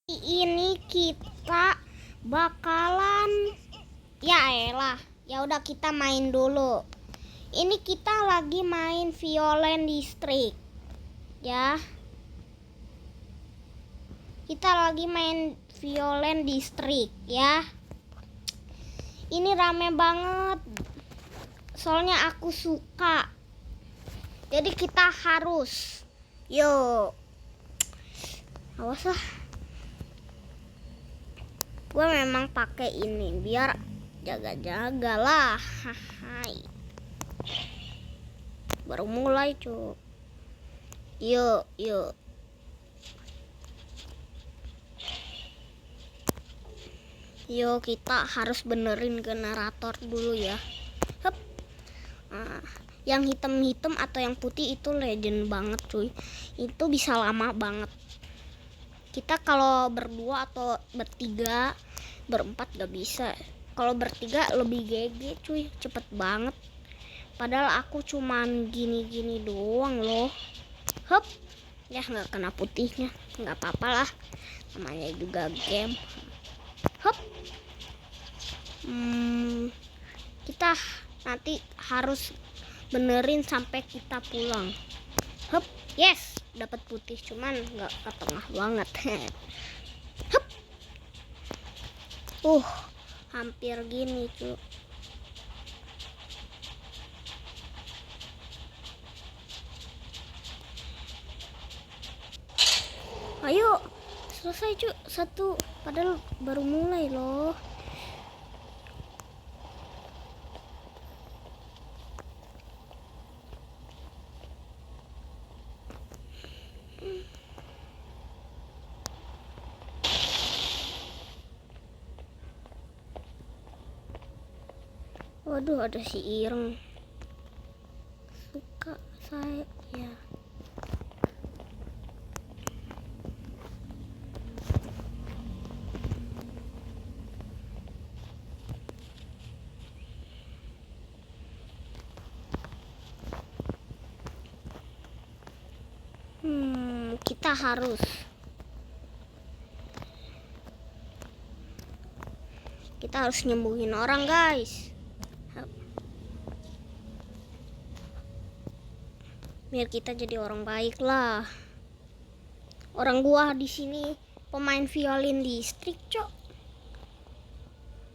Ini kita bakalan ya udah kita main dulu. Ini kita lagi main Violent District ya. Kita lagi main Violent District ya. Ini rame banget. Soalnya aku suka. Jadi kita harus. Yuk. Awas lah. Gue memang pakai ini biar jaga-jaga lah. Hai. Baru mulai cuy. Yuk. Yuk kita harus benerin generator dulu ya. Hup. Nah, yang hitam-hitam atau yang putih itu legend banget cuy. Itu bisa lama banget. Kita kalau berdua atau bertiga, berempat gak bisa. Kalau bertiga lebih GG cuy, cepet banget. Padahal aku cuman gini-gini doang loh. Hup. Ya nggak kena putihnya, nggak apa-apa lah. Namanya juga game. Hup. Kita nanti harus benerin sampai kita pulang. Hup. Yes, dapat putih cuman nggak ke tengah banget. Hup. Hampir gini cuy. Ayo selesai cuy, satu, padahal baru mulai loh. Waduh, ada si Ireng. Suka saya ya. Kita harus nyembuhin orang guys. Biar kita jadi orang baik lah. Orang gua di sini pemain Violent District, cok.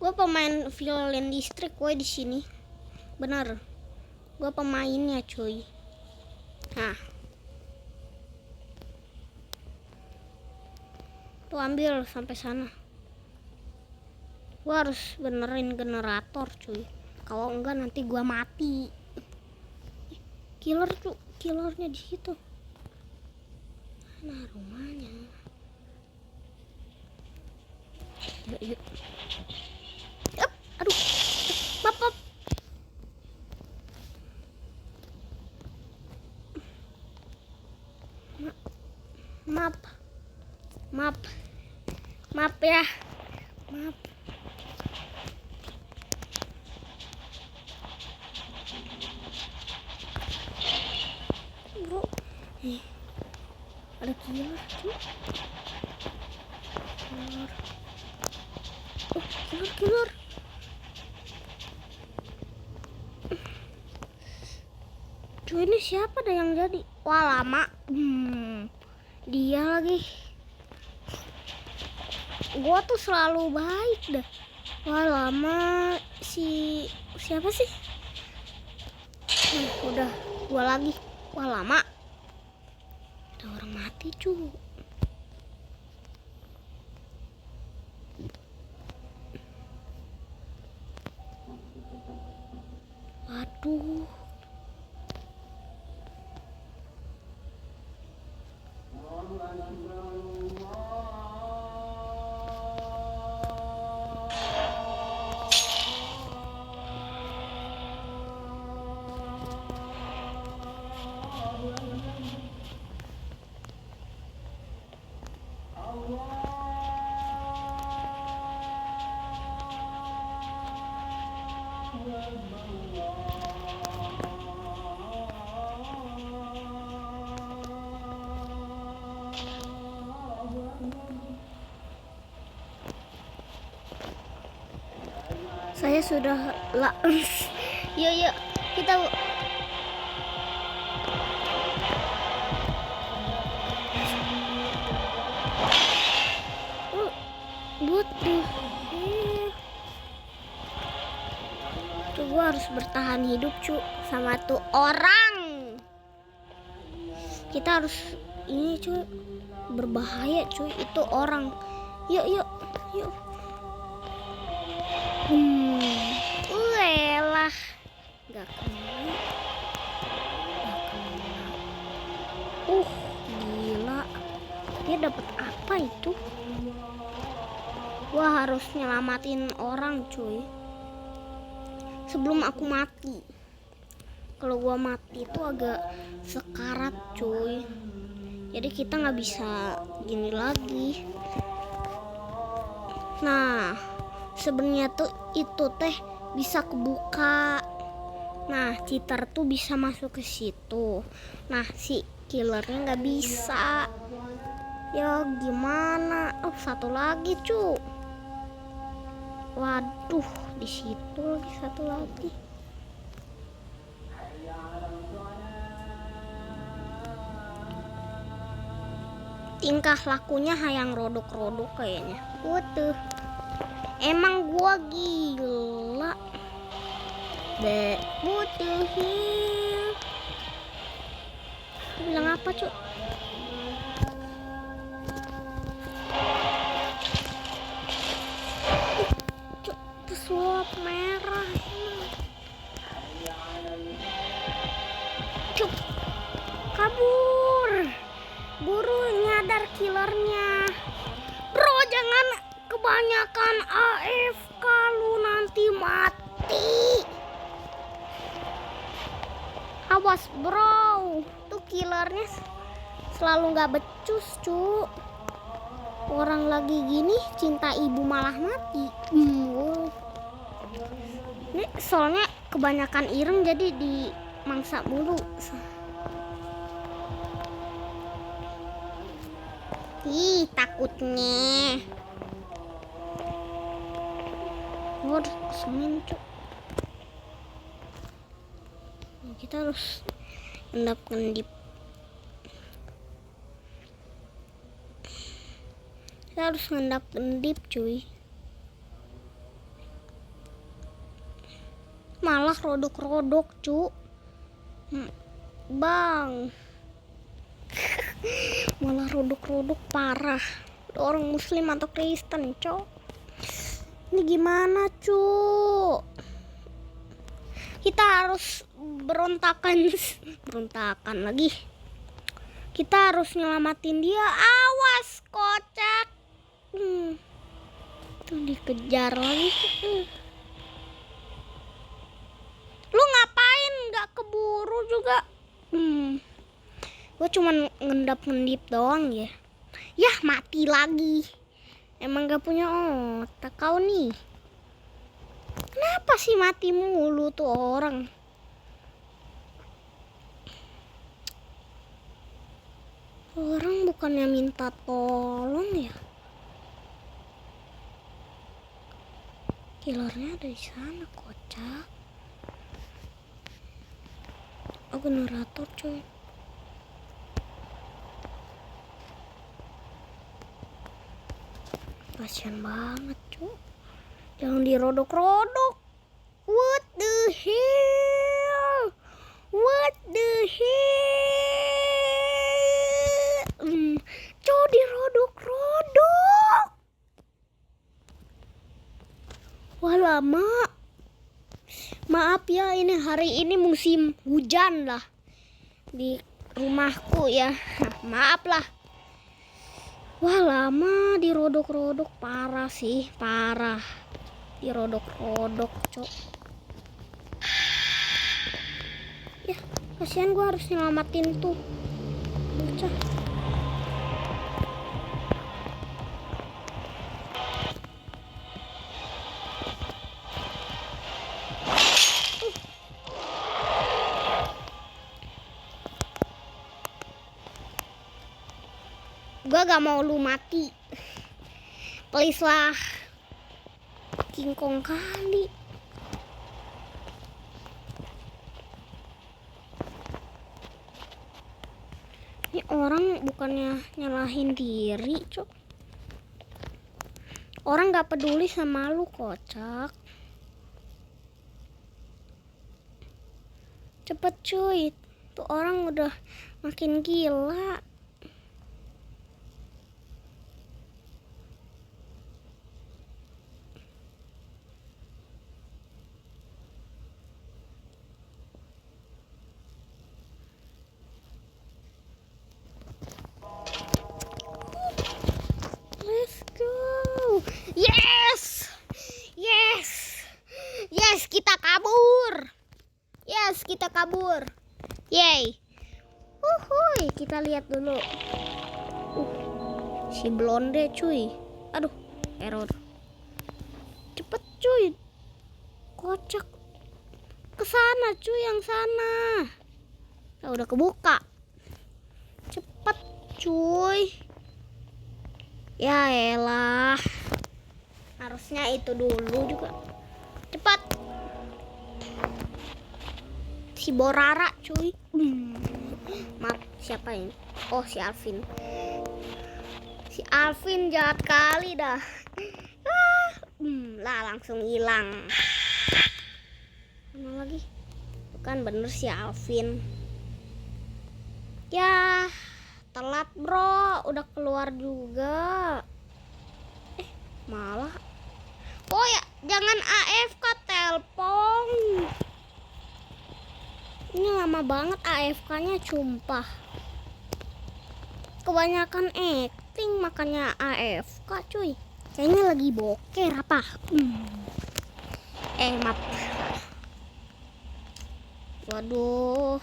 Gua pemain Violent District gue di sini. Bener. Gua pemainnya, cuy. Nah. Tuh ambil sampai sana. Gua harus benerin generator, cuy. Kalau enggak nanti gua mati. Killer tuh, killernya di situ. Mana rumahnya? Yuk. Aduh. Maaf ya. Maaf. Bro. Ada killer tuh. Killer. Cuy, ini siapa dah yang jadi? Wah, lama. Dia lagi. Gua tuh selalu baik dah. Wah, lama siapa sih? Udah gua lagi. Wah, lama. Ada orang mati cuy. Waduh. Saya sudah yuk yuk kita buat tuh. Tuh gua harus bertahan hidup cu sama tuh orang. Kita harus ini cu, berbahaya cu, itu orang. Yuk yuk yuk. Lelah. Gak kena. Gila. Dia dapat apa itu? Gua harus nyelamatin orang cuy sebelum aku mati. Kalau gua mati itu agak sekarat cuy, jadi kita nggak bisa gini lagi. Nah sebenarnya tuh itu teh bisa kebuka. Nah cheater tuh bisa masuk ke situ. Nah si killernya nggak bisa. Ya gimana? Oh satu lagi cu. Waduh, di situ lagi satu lagi. Tingkah lakunya hayang rodok-rodok kayaknya. Waduh. Emang gua gila. Waduh. Bilang apa, Cuk? Suap merah. Cuk, kabur. Buru nyadar killernya. Bro, jangan kebanyakan AFK, lu nanti mati. Awas bro, tuh killernya selalu nggak becus cu. Orang lagi gini cinta ibu malah mati. Ini soalnya kebanyakan ireng jadi dimangsa mulu. Ih takutnya. Harus kesemin cuk. Kita harus ngendap-ngendip. Kita harus ngendap-ngendip cuy. Malah rodok-rodok cu. Bang. Malah rodok-rodok parah. Orang muslim atau Kristen cok. Ini gimana cu? Kita harus berontakan lagi. Kita harus nyelamatin dia. Awas kocak. Tuh dikejar lagi. Lu ngapain nggak keburu juga? Gue cuman ngendap-ngendip doang ya. Yah mati lagi. Emang gak punya otak kau nih. Kenapa sih mati mulu tuh orang? Orang bukannya minta tolong ya? Killernya ada di sana kocak. Oh generator coy. Kasian banget cuy. Jangan dirodok-rodok. What the hell? What the hell? Cuy dirodok-rodok. Wah lama. Maaf ya, ini hari ini musim hujan lah di rumahku ya. Maaf lah. Wah lama dirodok-rodok, parah sih, parah. Dirodok-rodok cok. Ya kasihan gue harus nyelamatin tuh bocah. Gue gak mau lu mati. Please lah. King Kong kali. orang bukannya nyalahin diri, cok. Orang gak peduli sama lu, kocak. Cepet cuy, tuh orang udah makin gila. Let's go. Yes. Yes. Yes, kita kabur. Yes, kita kabur. Yay. Uhuy, kita lihat dulu. Si blonde cuy. Aduh, error. Cepet cuy. Kocak. Kesana cuy, yang sana. Nah, udah kebuka. Cepet cuy. Ya elah. Harusnya itu dulu juga. Cepat. Si Borara cuy. Maaf, siapa ini? Oh, si Alvin. Si Alvin jahat kali dah. Lah langsung hilang. Mana lagi? Bukan bener si Alvin. Ya, telat bro. Udah keluar juga. Malah. Oh ya, jangan AFK, telpon. Ini lama banget AFK-nya, sumpah. Kebanyakan acting makanya AFK cuy. Kayaknya lagi boker apa? Maaf. Waduh.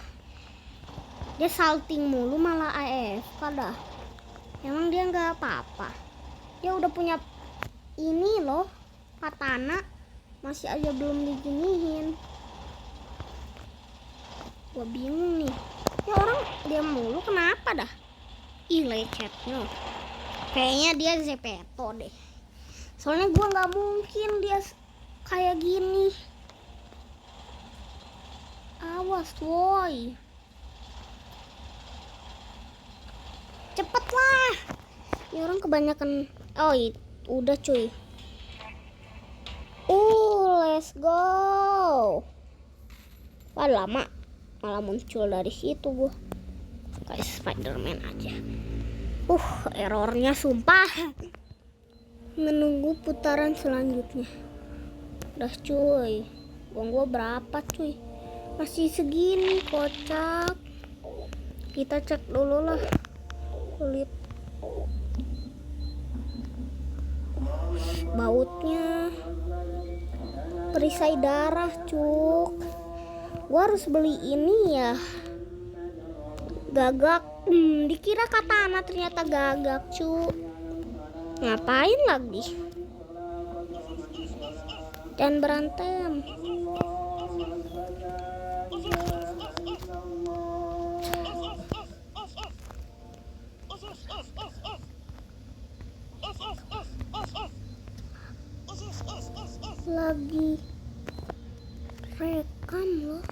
Dia salting mulu malah AFK dah. Emang dia nggak apa-apa. Dia udah punya ini loh, katana. Masih aja belum diginiin. Gua bingung nih. Ya orang dia mulu kenapa dah? Ih, lecetnya. Kayaknya dia Zepeto deh. Soalnya gua nggak mungkin dia kayak gini. Awas woi. Cepet lah. Ini orang kebanyakan. Oh, udah cuy. Let's go. Wah, lama. Malah muncul dari situ gua. Kayak Spiderman aja. Errornya sumpah. Menunggu putaran selanjutnya. Udah cuy. Uang gua berapa cuy? Masih segini, kocak. Kita cek dulu lah kulit. Bautnya perisai darah, cuk. Gua harus beli ini ya. Gagak. Dikira katana, ternyata gagak, cuk. Ngapain lagi? Dan berantem. Lagi rekam loh.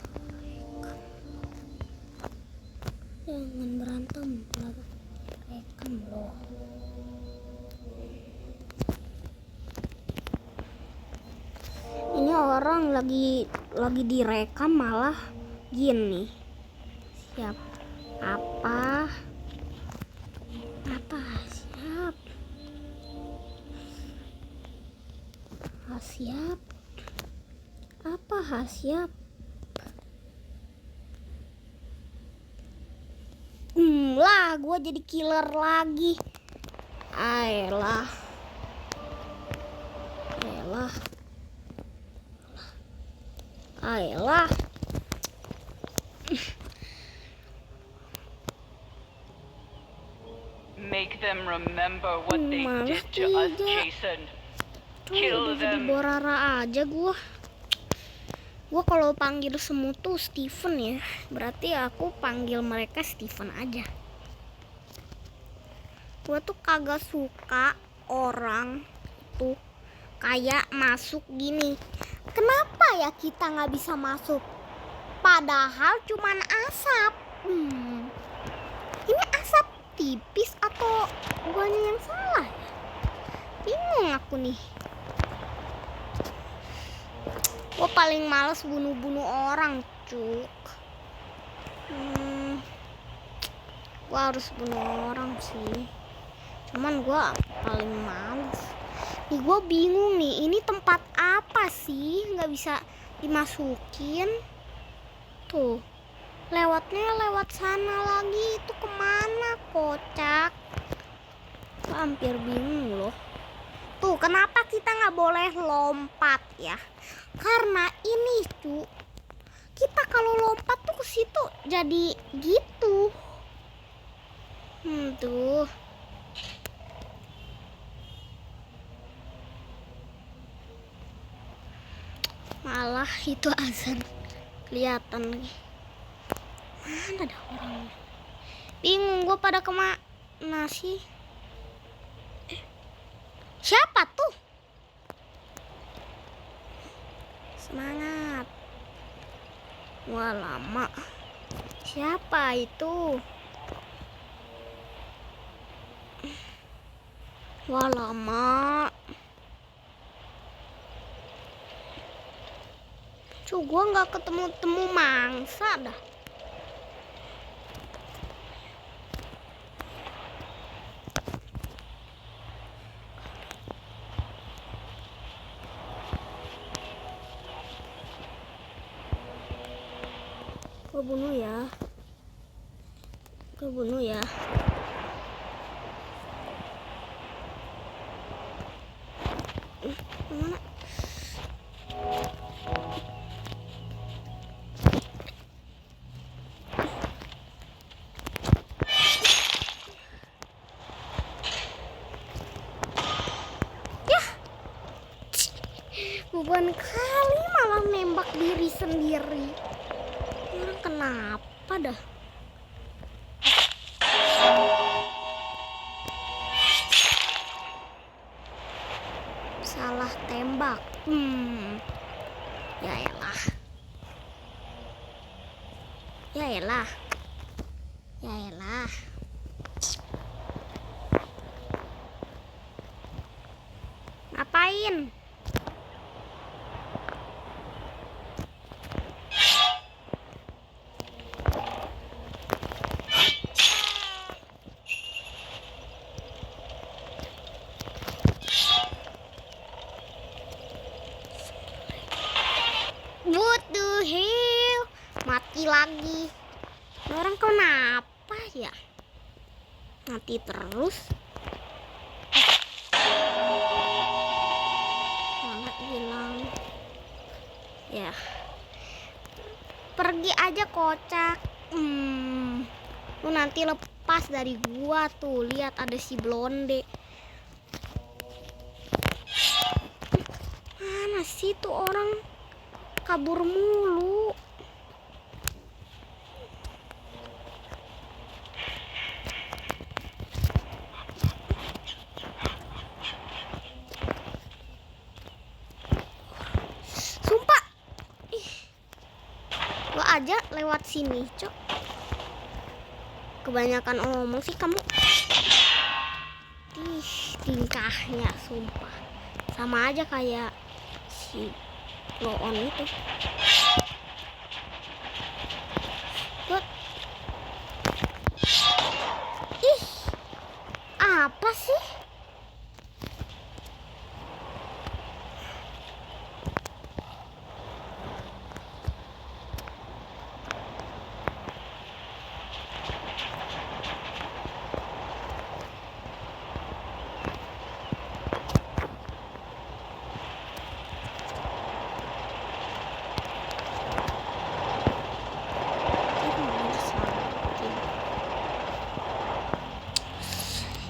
Jangan berantem, lagi rekam loh. Ini orang lagi direkam malah gini. Siap. Apa siap. Siap. Apa siap? Lah, gue jadi killer lagi. Ayolah. Make them remember what they did to us, Jason. Kill Jadi them. Borara aja gua kalau panggil semut tuh Steven ya. Berarti aku panggil mereka Steven aja. Gua tuh kagak suka orang tuh kayak masuk gini. Kenapa ya kita nggak bisa masuk? Padahal cuman asap. Ini asap tipis atau guanya yang salah ya? Bingung aku nih. Gue paling males bunuh-bunuh orang, cuk. Gue harus bunuh orang sih. Cuman gue paling males. Nih gue bingung nih, ini tempat apa sih? Nggak bisa dimasukin. Tuh, lewatnya lewat sana lagi. Itu kemana, kocak? Gue hampir bingung loh. Tuh, kenapa kita nggak boleh lompat ya? Karena ini, cu. Kita kalau lompat tuh ke situ jadi gitu. Tuh. Malah itu azan kelihatan lagi. Mana ada orangnya? Bingung gue pada kemana sih? Siapa tuh? Semangat. Wah, lama. Siapa itu? Wah, lama. Gua nggak ketemu mangsa dah. Gua bunuh ya. Mana? Beban kali malah nembak diri sendiri. Orang kenapa dah? Salah tembak. Ya elah. Ngapain? What the hell? Mati lagi. Orang kenapa ya? Mati terus. Malah hilang. Ya. Pergi aja, kocak. Lu nanti lepas dari gua tuh. Lihat ada si blonde. Mana sih tuh orang? Kabur mulu. Sumpah. Gua aja lewat sini, cok. Kebanyakan ngomong sih kamu. Tingkahnya sumpah. Sama aja kayak si Loon itu. Apa sih?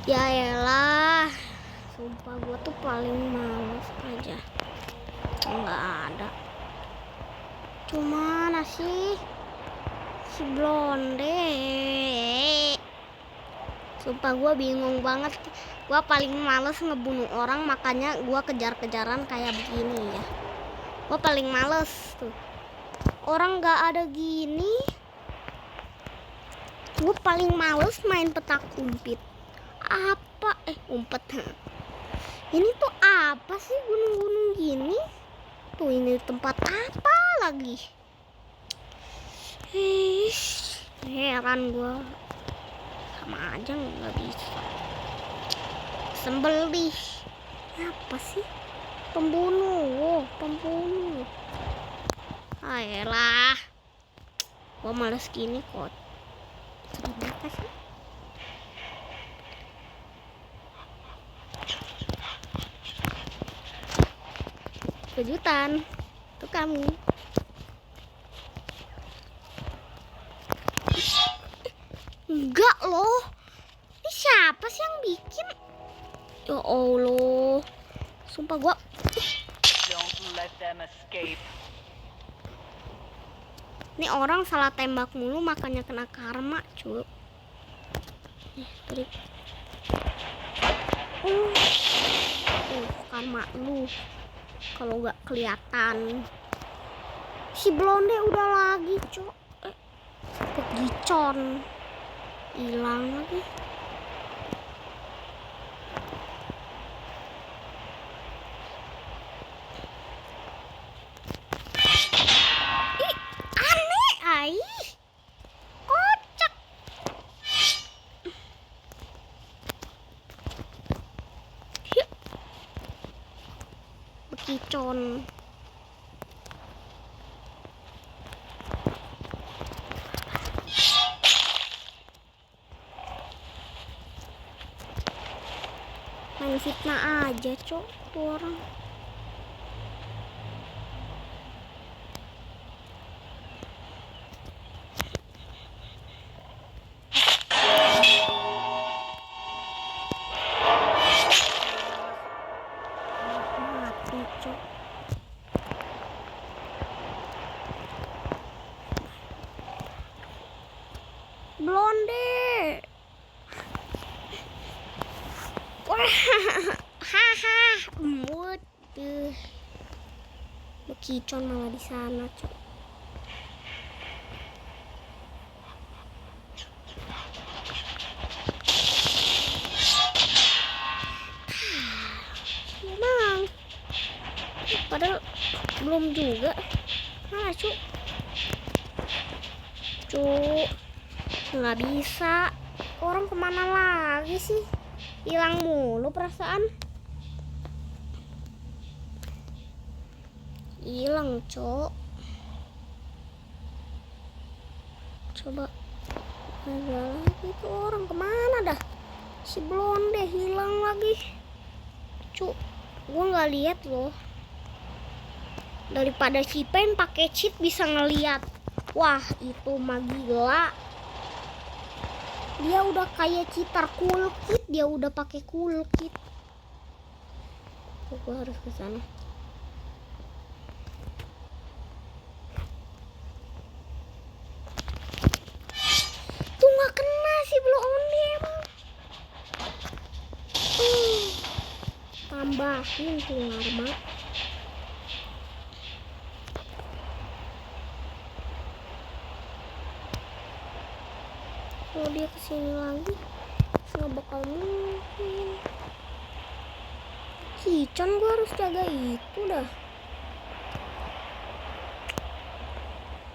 Ya elah, sumpah gua tuh paling males aja. Nggak ada. Gimana sih si blonde? Sumpah gua bingung banget. Gua paling males ngebunuh orang, makanya gua kejar-kejaran kayak begini ya. Gua paling males tuh. Orang nggak ada gini. Gue paling males main petak umpit. Apa? Umpet. Ini tuh apa sih gunung-gunung gini? Tuh ini tempat apa lagi? Heran gue. Sama aja nggak bisa. Sembelih. Apa sih? Pembunuh. Ayolah. Gue males gini kok. Ternyata sih. Kejutan untuk kami. Enggak loh. Ini siapa sih yang bikin? Ya Allah. Sumpah gua. Don't let them escape. Ini orang salah tembak mulu makanya kena karma, cuy. Trik. Karma lu. Kalau nggak kelihatan. Si blonde udah lagi, cuy. Pegicon. Hilang lagi. Kocak. Bekicon. Main fitnah aja, cok, tuh orang. Mati, cok. Blonde. Haha, emut. Bekicon malah di sana, cok. Emang. Padahal belum juga. Mana, cuk? Cuk. Nggak bisa. Orang kemana lagi sih? Hilang mulu perasaan. Hilang, cok. Coba. Ada lagi tuh orang kemana dah? Si blonde hilang lagi. Cuk, gue nggak lihat loh. Daripada si pen pakai cheat bisa ngeliat. Wah, itu mah gila. Dia udah kayak cheater cool kit, dia udah pakai cool kit. Gue harus ke sana. Tuh nggak kena si blonde emang. Tambahin tuh armat. Kalau dia kesini lagi nggak bakal mungkin. Kicon gue harus jaga itu dah.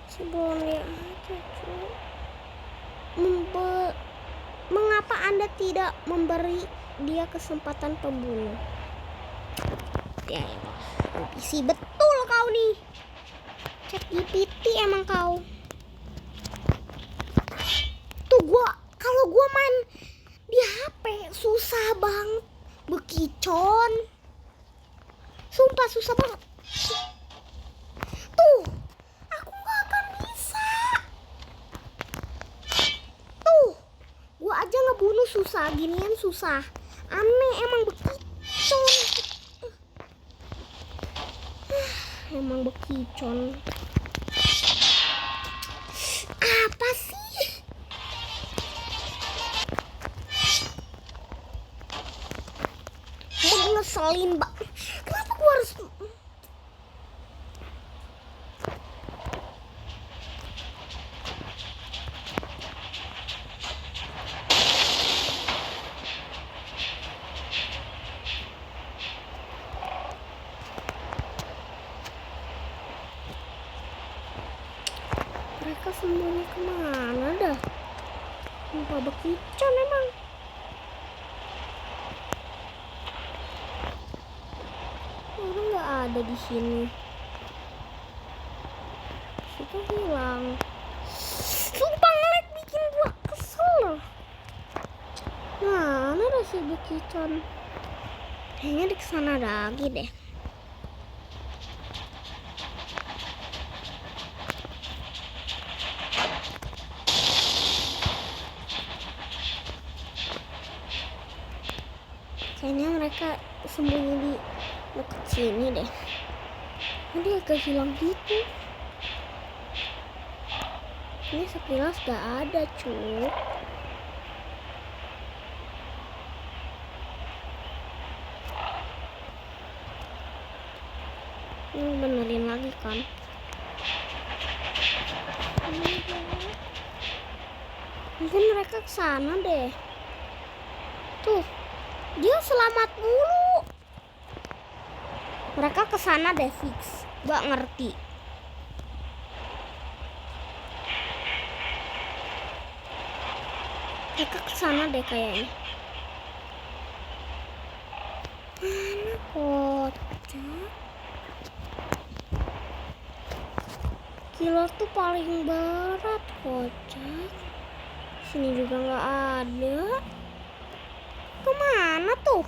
Si blonde aja, cuy. Mengapa Anda tidak memberi dia kesempatan pembunuh? Ya, si betul kau nih. ChatGPT emang kau. Tuh kalau gua main di HP susah banget. Bekicon. Sumpah susah banget. Tuh, aku nggak akan bisa. Tuh, gua aja ngebunuh susah, ginian susah. Aneh emang bekicon. Emang bekicon. Apa sih? Mau ngeselin banget. Kenapa gua harus? Kemana dah? Lupa bekicot emang. Orang nggak ada di sini. Situ hilang. Sumpah ngelag bikin gua kesel. Mana ada si bekicot? Kayaknya di kesana lagi deh. Kayaknya mereka sembunyi di dekat sini deh. Ini agak hilang gitu. Ini sekilas gak ada cuy. Ini benerin lagi kan. Mungkin mereka kesana deh. Tuh, dia selamat mulu. Mereka kesana deh fix. Gak ngerti. Mereka kesana deh kayaknya. Mana kocak? Kilo tuh paling barat kocak. Sini juga nggak ada. Kemana tuh?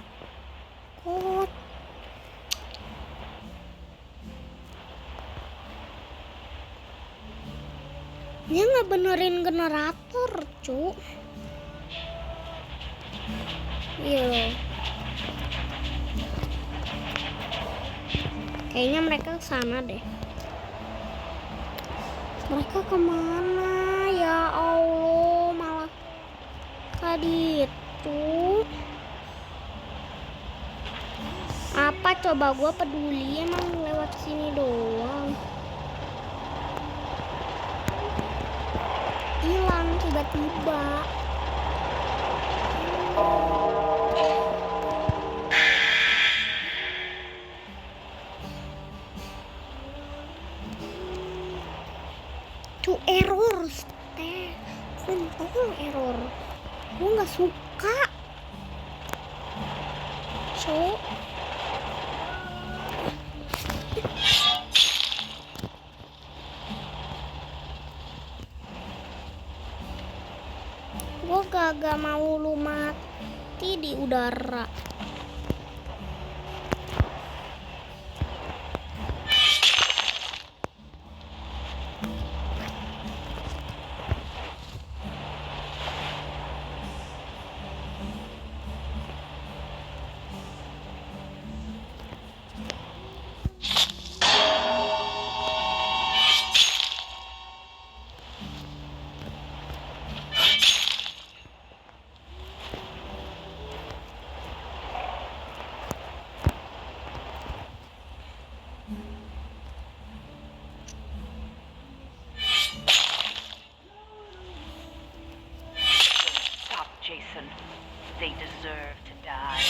Dia nggak benerin generator, cu. Iya. Kayaknya mereka kesana deh. Mereka kemana? Ya Allah, malah tadi itu. Apa coba gua peduli emang lewat sini doang. Hilang tiba-tiba. Tuh error, kontol error. Gue nggak suka. Gue gak mau lu mati di udara. Jason. They deserve to die.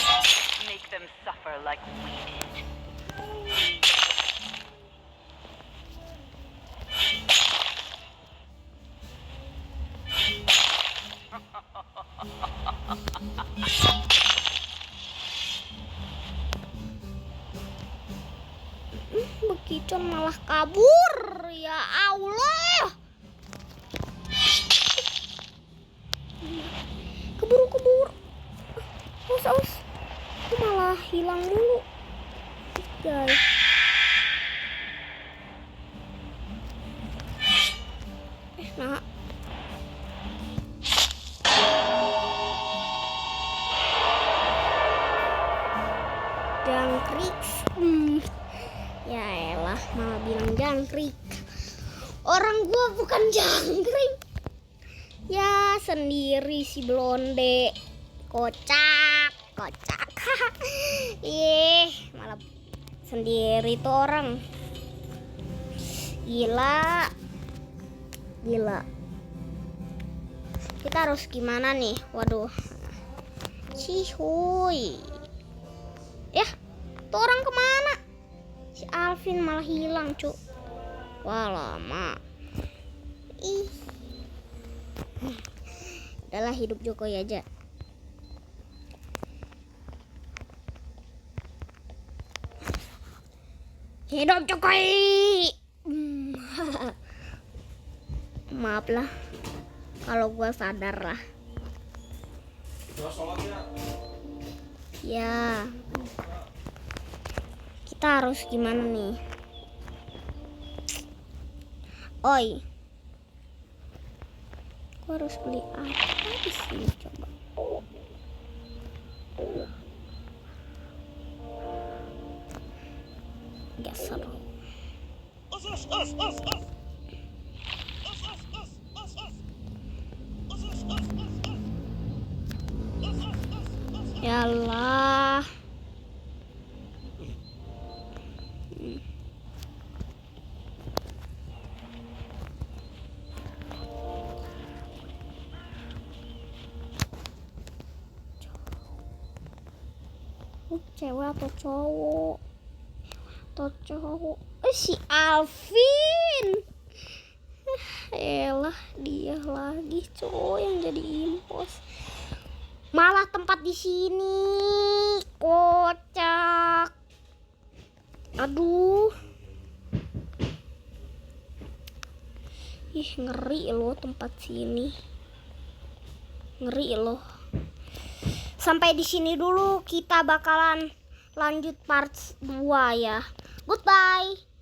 Make them suffer like we did. Bekicot malah kabur. Ya Allah. Keburu. Aus. Malah hilang mulu. Guys. Nah. Jangkrik. Ya elah, malah bilang jangkrik. Orang gua bukan jangkrik. Ya sendiri si blonde. Kocak. Malah sendiri tuh orang. Gila. Kita harus gimana nih? Waduh. Cihuy. Ya, tuh orang kemana? Si Alvin malah hilang, cu. Wah, lama. Ih, Udahlah, hidup Jokowi aja. Hidup Jokowi. Maaf lah kalau gua sadar lah. Ya, kita harus gimana nih? Oi, gua harus beli apa di sini coba? Gak seru. Yalah. Cewek atau cowok? Si Alvin. Elah, dia lagi cowok yang jadi impos. Malah tempat di sini kocak. Aduh. Ih, ngeri loh tempat sini. Ngeri loh. Sampai di sini dulu, kita bakalan lanjut part 2 ya. Goodbye.